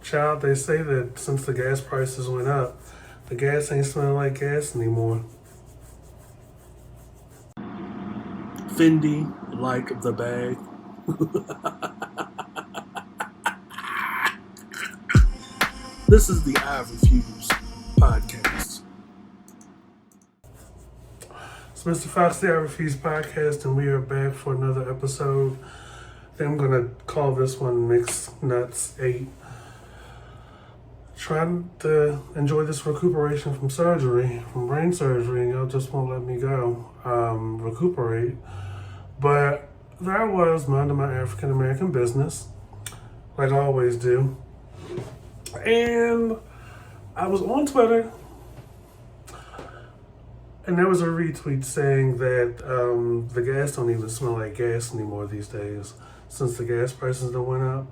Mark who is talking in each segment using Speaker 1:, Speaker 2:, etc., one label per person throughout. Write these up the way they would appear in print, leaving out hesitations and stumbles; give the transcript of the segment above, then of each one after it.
Speaker 1: Child, they say that since the gas prices went up, the gas ain't smelling like gas anymore. Fendi, like the bag. This is the I Refuse podcast. It's Mr. Fox, the I Refuse podcast, and we are back for another episode. I think I'm going to call this one Mixed Nuts 8. Trying to enjoy this recuperation from surgery, from brain surgery, and y'all just won't let me go recuperate. But there I was, minding my African American business, like I always do. And I was on Twitter, and there was a retweet saying that the gas don't even smell like gas anymore these days, since the gas prices that went up,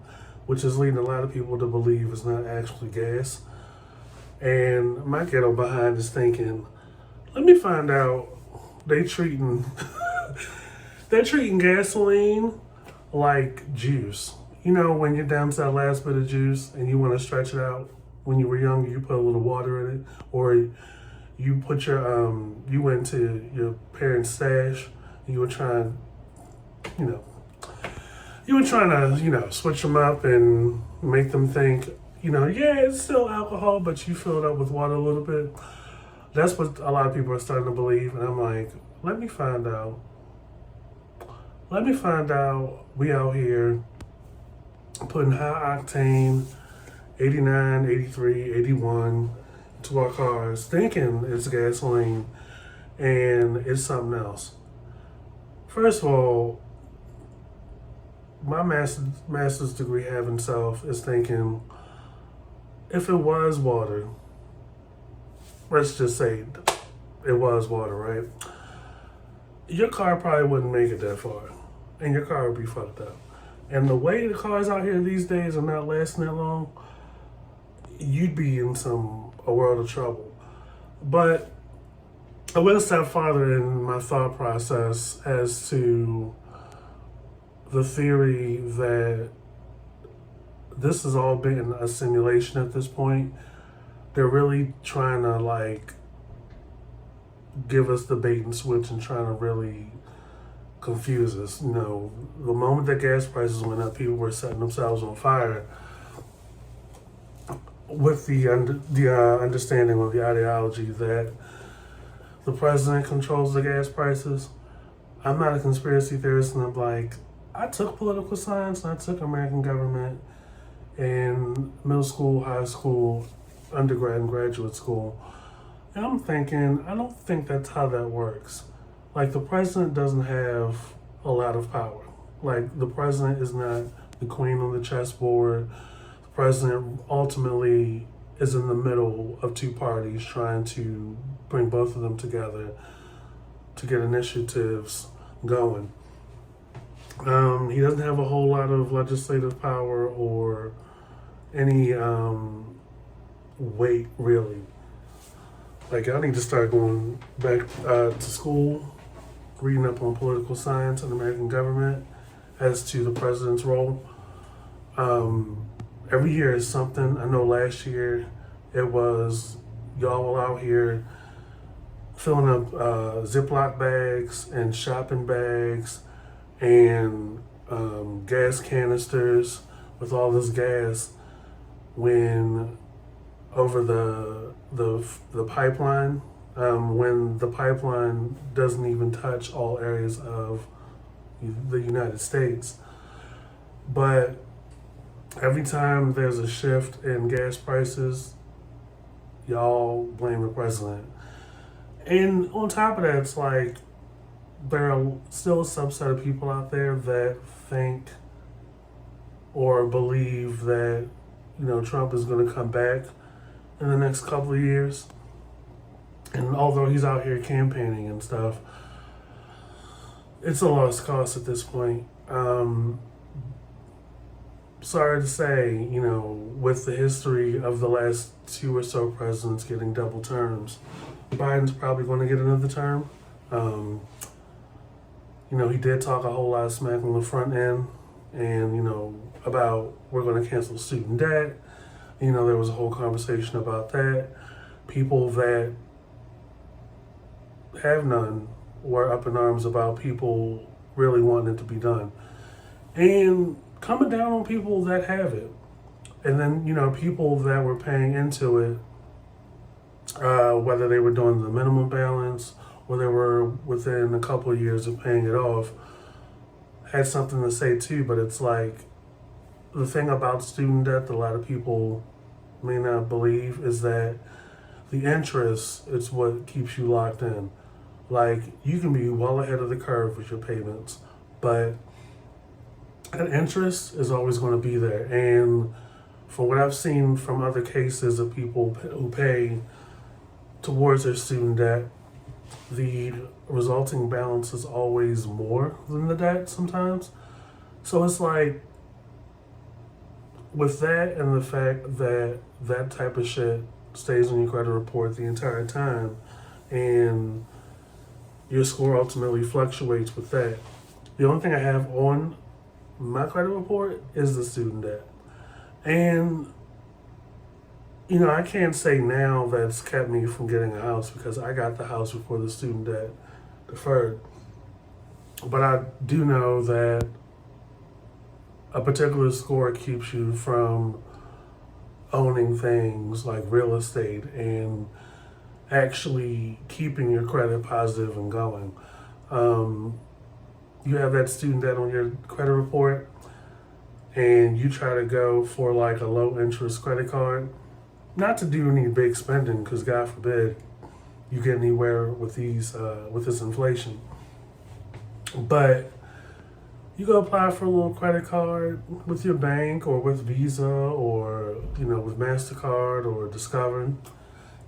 Speaker 1: which is leading a lot of people to believe it's not actually gas. And my ghetto behind is thinking, let me find out they're treating gasoline like juice. You know, when you're down to that last bit of juice and you want to stretch it out. When you were younger, you put a little water in it, or you put your you went to your parents' stash. You were trying, to switch them up and make them think, yeah, it's still alcohol, but you fill it up with water a little bit. That's what a lot of people are starting to believe, and I'm like, let me find out. We out here putting high octane 89, 83, 81 to our cars, thinking it's gasoline, and it's something else. First of all, my master's degree having self is thinking, if it was water, let's just say it was water, right? Your car probably wouldn't make it that far, and your car would be fucked up. And the way the cars out here these days are not lasting that long, you'd be in a world of trouble. But I went a step farther in my thought process as to the theory that this has all been a simulation at this point. They're really trying to give us the bait and switch and trying to really confuse us. The moment that gas prices went up, people were setting themselves on fire with the understanding of the ideology that the president controls the gas prices. I'm not a conspiracy theorist, and I'm like, I took political science and I took American government in middle school, high school, undergrad, and graduate school. And I'm thinking, I don't think that's how that works. The president doesn't have a lot of power. The president is not the queen on the chessboard. The president ultimately is in the middle of two parties trying to bring both of them together to get initiatives going. He doesn't have a whole lot of legislative power or any weight, really. I need to start going back to school, reading up on political science and American government as to the president's role. Every year is something. I know last year it was y'all out here filling up Ziploc bags and shopping bags and gas canisters with all this gas when over the pipeline, when the pipeline doesn't even touch all areas of the United States. But every time there's a shift in gas prices, y'all blame the president. And on top of that, it's there are still a subset of people out there that think or believe that, Trump is going to come back in the next couple of years. And although he's out here campaigning and stuff, it's a lost cause at this point. Sorry to say, with the history of the last 2 or so presidents getting double terms, Biden's probably going to get another term. He did talk a whole lot of smack on the front end and, about we're going to cancel student debt. There was a whole conversation about that. People that have none were up in arms about people really wanting it to be done. And coming down on people that have it. And then, people that were paying into it, whether they were doing the minimum balance or they were within a couple of years of paying it off, had something to say too. But it's like, the thing about student debt that a lot of people may not believe is that the interest is what keeps you locked in. Like, you can be well ahead of the curve with your payments, but that interest is always going to be there. And from what I've seen from other cases of people who pay towards their student debt, the resulting balance is always more than the debt sometimes. So it's like, with that and the fact that that type of shit stays on your credit report the entire time, and your score ultimately fluctuates with that. The only thing I have on my credit report is the student debt. And, I can't say now that's kept me from getting a house because I got the house before the student debt deferred. But I do know that a particular score keeps you from owning things like real estate and actually keeping your credit positive and going. You have that student debt on your credit report and you try to go for like a low interest credit card, not to do any big spending because God forbid you get anywhere with with this inflation. But you go apply for a little credit card with your bank or with Visa or, with MasterCard or Discover.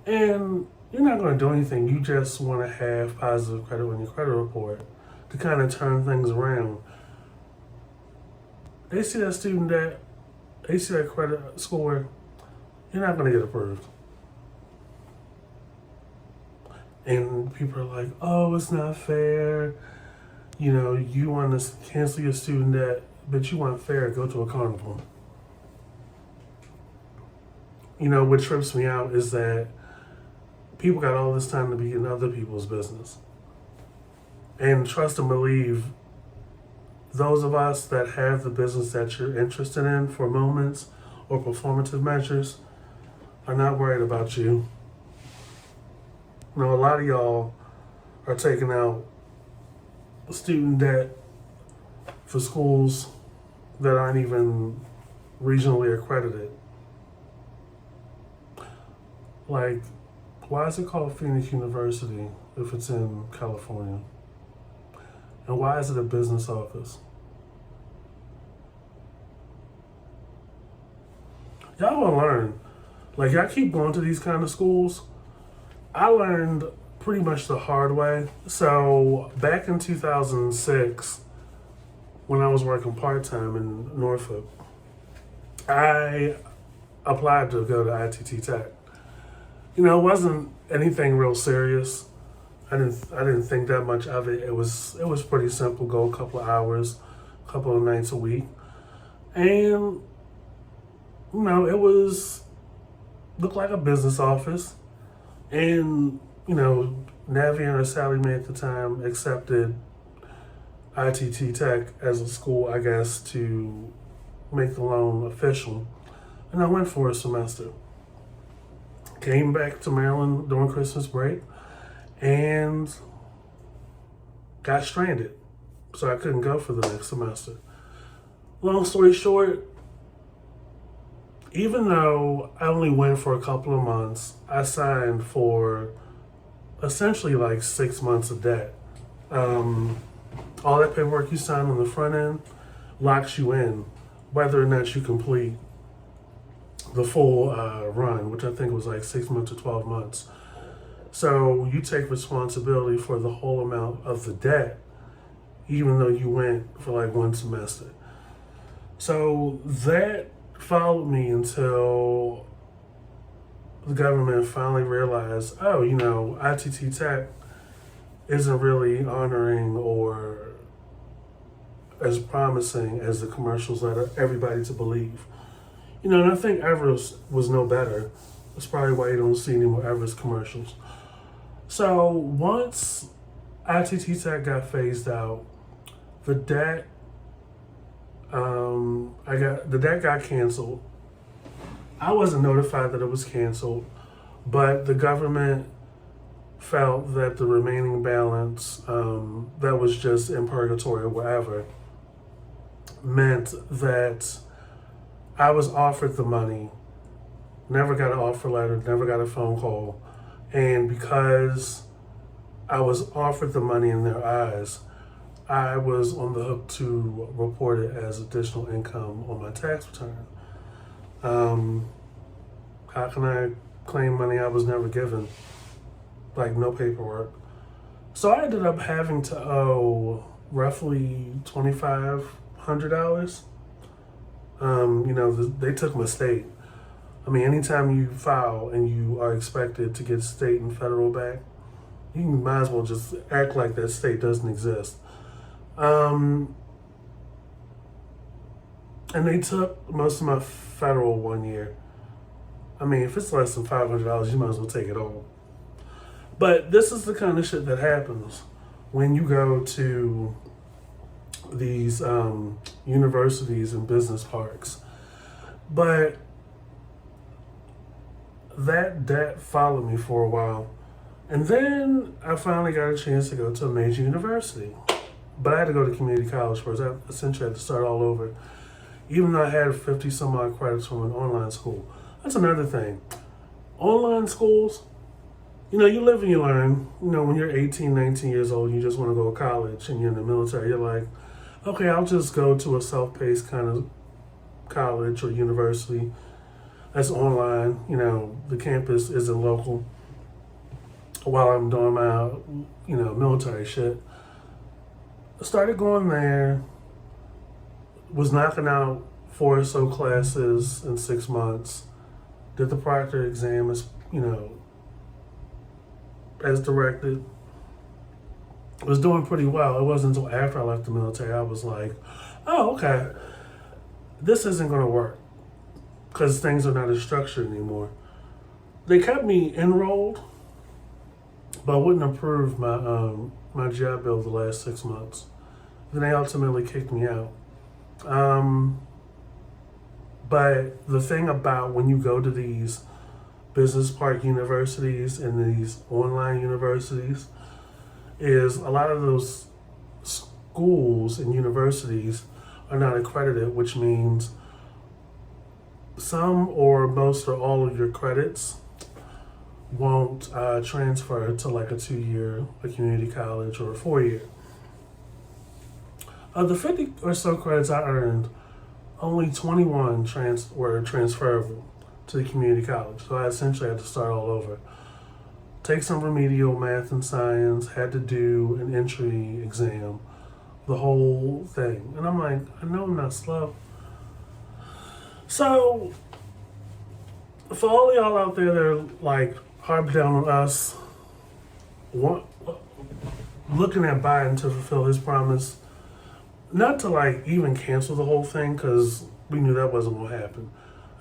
Speaker 1: And you're not going to do anything. You just want to have positive credit on your credit report to kind of turn things around. They see that student debt, they see that credit score, you're not going to get approved. And people are like, oh, it's not fair. You want to cancel your student debt, but you want fair, go to a carnival. What trips me out is that people got all this time to be in other people's business. And trust and believe, those of us that have the business that you're interested in for moments or performative measures are not worried about you. A lot of y'all are taking out student debt for schools that aren't even regionally accredited. Like, why is it called Phoenix University if it's in California? And why is it a business office? Y'all will learn. Like, y'all keep going to these kind of schools. I learned pretty much the hard way. So back in 2006, when I was working part-time in Norfolk, I applied to go to ITT Tech. It wasn't anything real serious. I didn't think that much of it. It was pretty simple. Go a couple of hours, a couple of nights a week. And it looked like a business office. And, Navian or Sally Mae at the time accepted ITT Tech as a school, I guess, to make the loan official. And I went for a semester. Came back to Maryland during Christmas break and got stranded. So I couldn't go for the next semester. Long story short, even though I only went for a couple of months, I signed for essentially like 6 months of debt. All that paperwork you sign on the front end locks you in, whether or not you complete the full run, which I think was like 6 months or 12 months. So you take responsibility for the whole amount of the debt, even though you went for like one semester. So that followed me until the government finally realized, ITT Tech isn't really honoring or as promising as the commercials led everybody to believe. And I think Everest was no better. That's probably why you don't see any more Everest commercials. So once ITT Tech got phased out, the debt, the debt got canceled. I wasn't notified that it was canceled, but the government felt that the remaining balance, that was just in purgatory or whatever, meant that I was offered the money, never got an offer letter, never got a phone call. And because I was offered the money in their eyes, I was on the hook to report it as additional income on my tax return. How can I claim money I was never given? Like, no paperwork. So I ended up having to owe roughly $2,500. They took my state. I mean, anytime you file and you are expected to get state and federal back, you might as well just act like that state doesn't exist. And they took most of my federal 1 year. I mean, if it's less than $500, you might as well take it all. But this is the kind of shit that happens when you go to these universities and business parks. But that debt followed me for a while. And then I finally got a chance to go to a major university. But I had to go to community college first. I essentially had to start all over, even though I had 50 some odd credits from an online school. That's another thing. Online schools, you live and you learn. When you're 18, 19 years old, you just want to go to college and you're in the military, you're like, okay, I'll just go to a self-paced kind of college or university that's online. The campus isn't local while I'm doing my, military shit. I started going there, was knocking out 4 or so classes in 6 months, did the proctor exam as directed. Was doing pretty well. It wasn't until after I left the military I was like, oh, okay, this isn't going to work because things are not as structured anymore. They kept me enrolled, but wouldn't approve my job bill the last 6 months. Then they ultimately kicked me out. But the thing about when you go to these business park universities and these online universities is a lot of those schools and universities are not accredited, which means some or most or all of your credits won't transfer to like a 2-year, a community college, or a 4-year. Of the 50 or so credits I earned, only 21 were transferable to the community college. So I essentially had to start all over. Take some remedial math and science, had to do an entry exam, the whole thing. And I'm like, I know I'm not slow. So, for all y'all out there that are like harping down on us, looking at Biden to fulfill his promise, not to like even cancel the whole thing, because we knew that wasn't going to happen.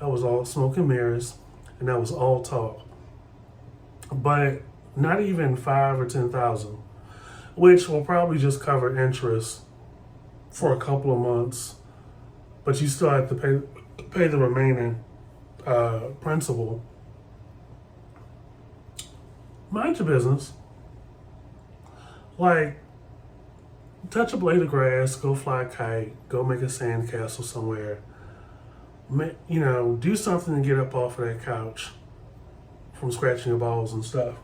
Speaker 1: That was all smoke and mirrors, and that was all talk. But not even 5 or 10,000, which will probably just cover interest for a couple of months, but you still have to pay the remaining principal. Mind your business. Like, touch a blade of grass, go fly a kite, go make a sand castle somewhere. Do something to get up off of that couch from scratching your balls and stuff.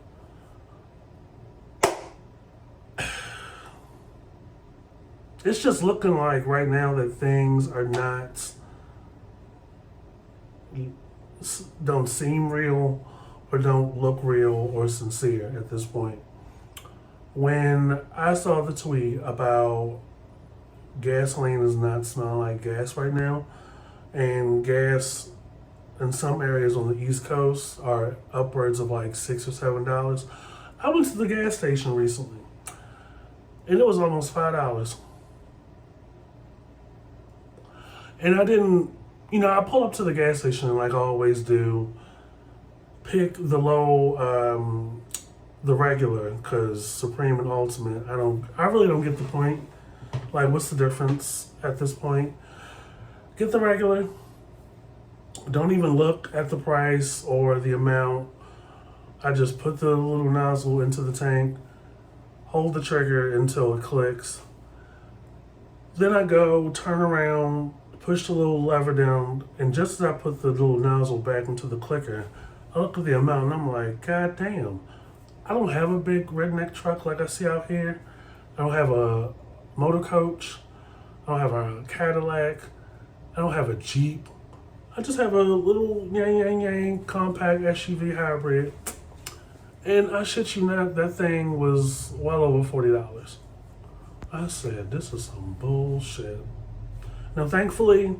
Speaker 1: It's just looking like right now that things are don't seem real or don't look real or sincere at this point. When I saw the tweet about gasoline is not smelling like gas right now, and gas in some areas on the East Coast are upwards of like $6 or $7. I went to the gas station recently, and it was almost $5. And I didn't I pull up to the gas station like I always do, pick the the regular, because Supreme and Ultimate, I really don't get the point. Like, what's the difference at this point? Get the regular. Don't even look at the price or the amount. I just put the little nozzle into the tank, hold the trigger until it clicks. Then I go, turn around, push the little lever down, and just as I put the little nozzle back into the clicker, I look at the amount and I'm like, God damn, I don't have a big redneck truck like I see out here. I don't have a motor coach. I don't have a Cadillac. I don't have a Jeep. I just have a little yang compact SUV hybrid. And I shit you not, that thing was well over $40. I said, this is some bullshit. Now, thankfully,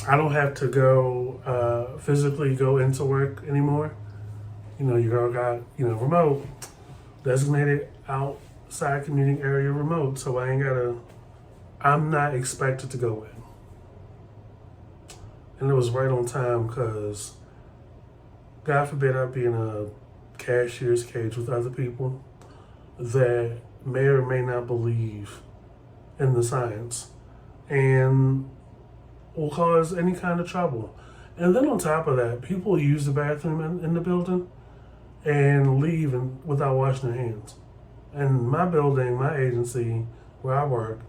Speaker 1: I don't have to go physically go into work anymore. Your girl got, remote, designated outside commuting area remote. So I'm not expected to go in. And it was right on time because, God forbid, I be in a cashier's cage with other people that may or may not believe in the science and will cause any kind of trouble. And then on top of that, people use the bathroom in the building and leave without washing their hands. And my building, my agency, where I work,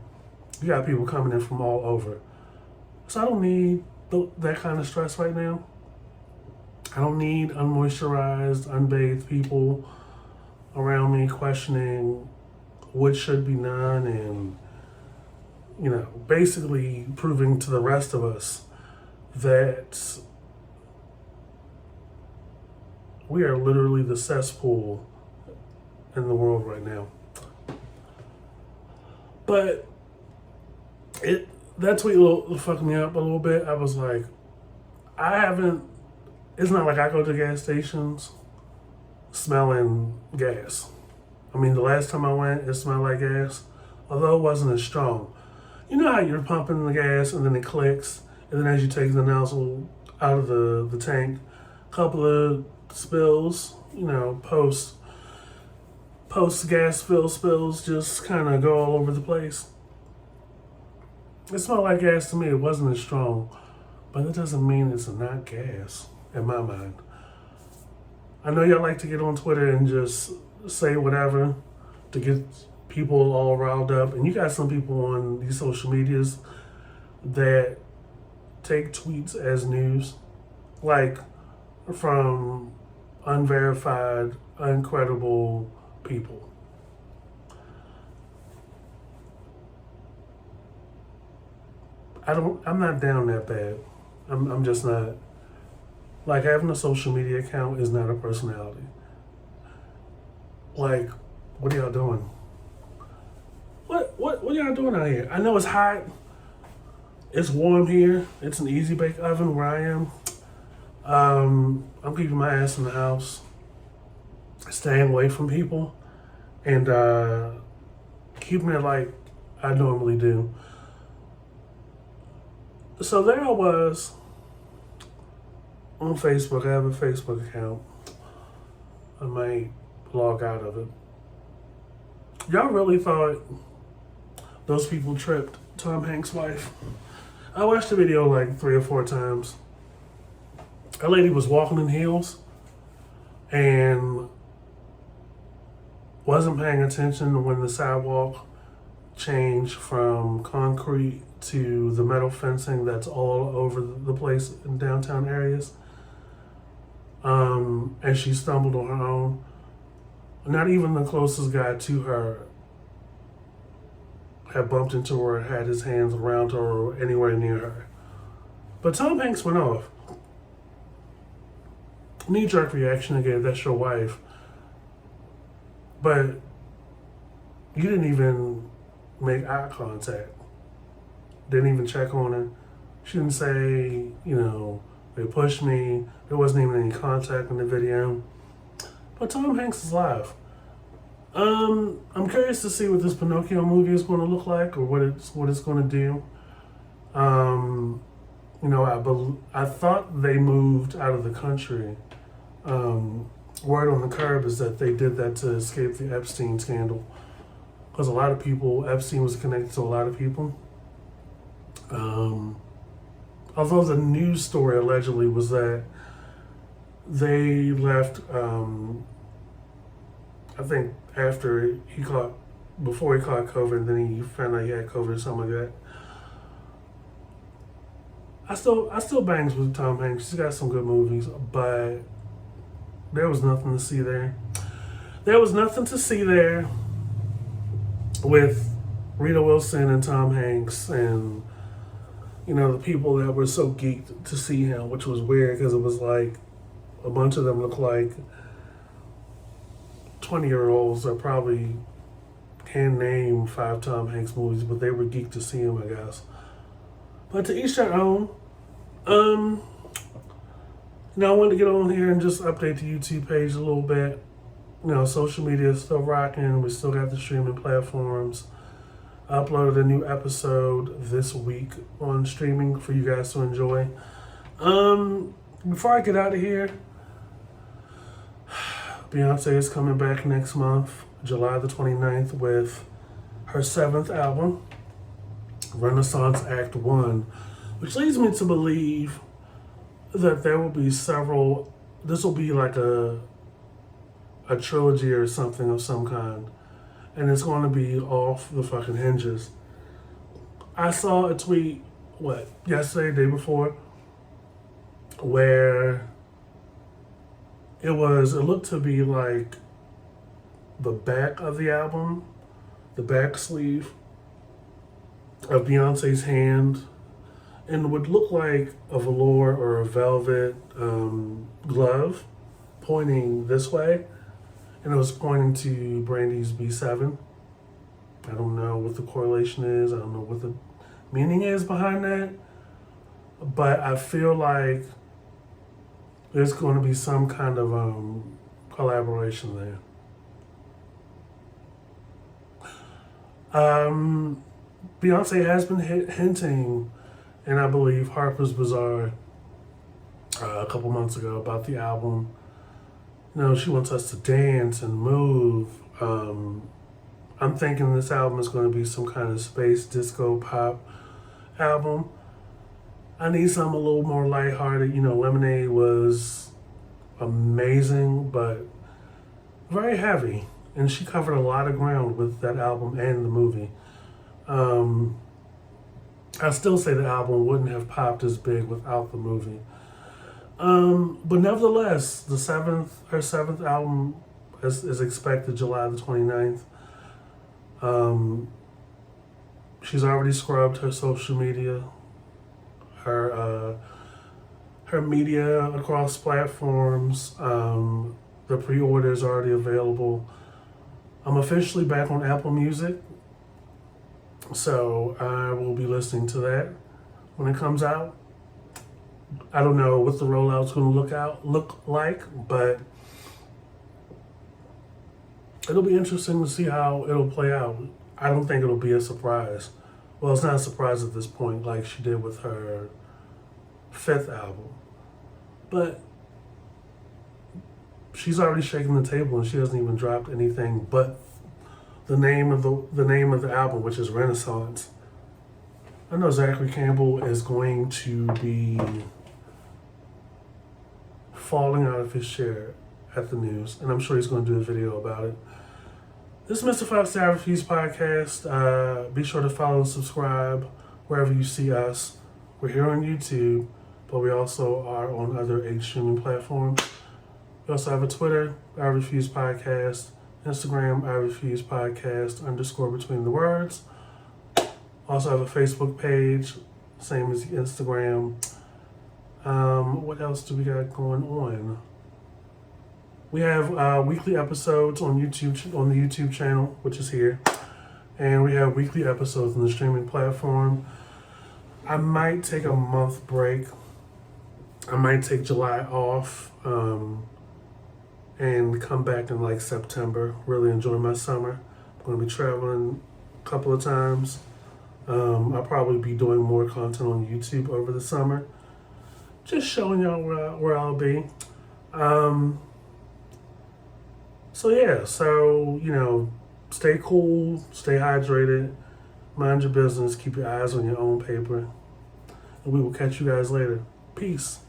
Speaker 1: you got people coming in from all over. So I don't need that kind of stress right now. I don't need unmoisturized, unbathed people around me questioning what should be done and, basically proving to the rest of us that we are literally the cesspool in the world right now. But that tweet fucked me up a little bit. I was like, it's not like I go to gas stations smelling gas. I mean, the last time I went, it smelled like gas, although it wasn't as strong. You know how you're pumping the gas and then it clicks, and then as you take the nozzle out of the tank, a couple of spills, post gas fill spills just kind of go all over the place. It smelled like gas to me. It wasn't as strong, but it doesn't mean it's not gas in my mind. I know y'all like to get on Twitter and just say whatever to get people all riled up. And you got some people on these social medias that take tweets as news, like from unverified, uncredible people. I'm not down that bad. I'm just not. Like, having a social media account is not a personality. Like, what are y'all doing? What are y'all doing out here? I know it's hot. It's warm here. It's an easy bake oven where I am. I'm keeping my ass in the house, staying away from people, and keeping it like I normally do. So there I was on Facebook. I have a Facebook account. I might log out of it. Y'all really thought those people tripped Tom Hanks' wife? I watched the video like 3 or 4 times. That lady was walking in heels and wasn't paying attention when the sidewalk changed from concrete to the metal fencing that's all over the place in downtown areas. And she stumbled on her own. Not even the closest guy to her had bumped into her, had his hands around her or anywhere near her. But Tom Hanks went off. Knee-jerk reaction again, that's your wife. But you didn't even make eye contact. Didn't even check on her. She didn't say, they pushed me. There wasn't even any contact in the video. But Tom Hanks is live. I'm curious to see what this Pinocchio movie is going to look like or what it's going to do. I thought they moved out of the country. Word on the curb is that they did that to escape the Epstein scandal, because a lot of people, Epstein was connected to a lot of people. Although the news story allegedly was that they left, I think before he caught COVID, and then he found out he had COVID or something like that. I still bangs with Tom Hanks. He's got some good movies, but there was nothing to see there. There was nothing to see there with Rita Wilson and Tom Hanks and, the people that were so geeked to see him, which was weird because it was like a bunch of them looked like 20-year-olds that probably can name 5 Tom Hanks movies, but they were geeked to see him, I guess. But to each their own. I wanted to get on here and just update the YouTube page a little bit. Social media is still rocking. We still got the streaming platforms. I uploaded a new episode this week on streaming for you guys to enjoy. Before I get out of here, Beyonce is coming back next month, July the 29th, with her 7th album, Renaissance Act 1, which leads me to believe that there will be several. This will be like a trilogy or something of some kind, and it's going to be off the fucking hinges. I saw a tweet, yesterday, day before, where it looked to be like the back of the album, the back sleeve of Beyonce's hand, and would look like a velour or a velvet glove pointing this way, and it was pointing to Brandy's B7. I don't know what the correlation is. I don't know what the meaning is behind that, but I feel like there's going to be some kind of collaboration there. Beyonce has been hinting, and I believe Harper's Bazaar a couple months ago, about the album. She wants us to dance and move. I'm thinking this album is going to be some kind of space disco pop album. I need something a little more lighthearted. Lemonade was amazing, but very heavy. And she covered a lot of ground with that album and the movie. I still say the album wouldn't have popped as big without the movie. But nevertheless, her 7th album is expected July the 29th. She's already scrubbed her social media, her media across platforms. The pre-order is already available. I'm officially back on Apple Music, so I will be listening to that when it comes out. I don't know what the rollout's going to look like, but it'll be interesting to see how it'll play out. I don't think it'll be a surprise. Well, it's not a surprise at this point, like she did with her 5th album, but she's already shaking the table, and she hasn't even dropped anything but the name of the album, which is Renaissance. I know Zachary Campbell is going to be falling out of his chair at the news, and I'm sure he's going to do a video about it. This is Mr. 5 Star Reviews podcast. Be sure to follow and subscribe wherever you see us. We're here on YouTube, but we also are on other streaming platforms. We also have a Twitter, I Refuse Podcast, Instagram, I Refuse Podcast _ between the words. Also have a Facebook page, same as Instagram. What else do we got going on? We have weekly episodes on YouTube, on the YouTube channel, which is here, and we have weekly episodes on the streaming platform. I might take a month break. I might take July off and come back in like September. Really enjoy my summer. I'm going to be traveling a couple of times I'll probably be doing more content on YouTube over the summer, just showing y'all where I'll be. Um, so yeah, so stay cool, stay hydrated, mind your business, keep your eyes on your own paper, and we will catch you guys later. Peace.